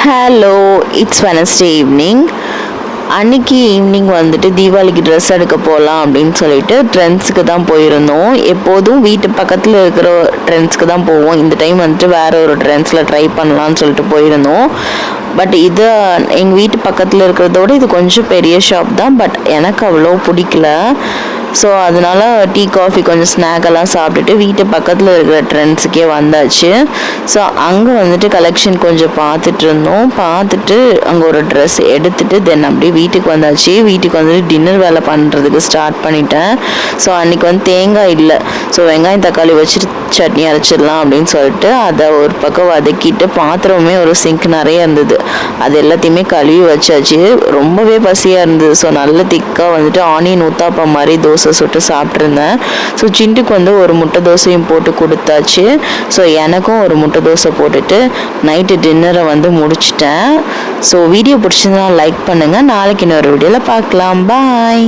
Hello, it's Wednesday evening. அன்றைக்கி evening வந்துட்டு தீபாவளிக்கு ட்ரெஸ் எடுக்க போகலாம் அப்படின்னு சொல்லிட்டு ட்ரெண்ட்ஸுக்கு தான் போயிருந்தோம். எப்போதும் வீட்டு பக்கத்தில் இருக்கிற ட்ரெண்ட்ஸ்க்கு தான் போவோம். இந்த டைம் வந்துட்டு வேறு ஒரு ட்ரெண்ட்ஸில் ட்ரை பண்ணலான்னு சொல்லிட்டு போயிருந்தோம். பட் இது எங்கள் வீட்டு பக்கத்தில் இருக்கிறதோட இது கொஞ்சம் பெரிய ஷாப் தான். பட் எனக்கு அவ்வளோ பிடிக்கல. ஸோ அதனால் டீ காஃபி கொஞ்சம் ஸ்நாக்கெல்லாம் சாப்பிட்டுட்டு வீட்டு பக்கத்தில் இருக்கிற ட்ரெண்ட்ஸுக்கே வந்தாச்சு. ஸோ அங்கே வந்துட்டு கலெக்ஷன் கொஞ்சம் பார்த்துட்டு இருந்தோம். பார்த்துட்டு அங்கே ஒரு ட்ரெஸ் எடுத்துகிட்டு தென் அப்படியே வீட்டுக்கு வந்தாச்சு. வீட்டுக்கு வந்துட்டு டின்னர் வேலை பண்ணுறதுக்கு ஸ்டார்ட் பண்ணிட்டேன். ஸோ அன்றைக்கி வந்து தேங்காய் இல்லை. ஸோ வெங்காயம் தக்காளி வச்சுட்டு சட்னி அரைச்சிடலாம் அப்படின்னு சொல்லிட்டு அதை ஒரு பக்கம் வதக்கிட்டு பாத்திரமே ஒரு சிங்க் நிறைய இருந்தது. அது எல்லாத்தையுமே கழுவி வச்சாச்சு. ரொம்பவே பசியாக இருந்தது. ஸோ நல்ல திக்காக வந்துட்டு ஆனியன் ஊத்தாப்பம் மாதிரி தோசை சுட்டு சாப்பிட்ருந்தேன். ஸோ சிண்டுக்கு வந்து ஒரு முட்டை தோசையும் போட்டு கொடுத்தாச்சு. ஸோ எனக்கும் ஒரு முட்டை தோசை போட்டுட்டு நைட்டு டின்னரை வந்து முடிச்சிட்டேன். ஸோ வீடியோ பிடிச்சிருந்தா லைக் பண்ணுங்கள். நாளைக்கு இன்னொரு வீடியோவில் பார்க்கலாம். பாய்.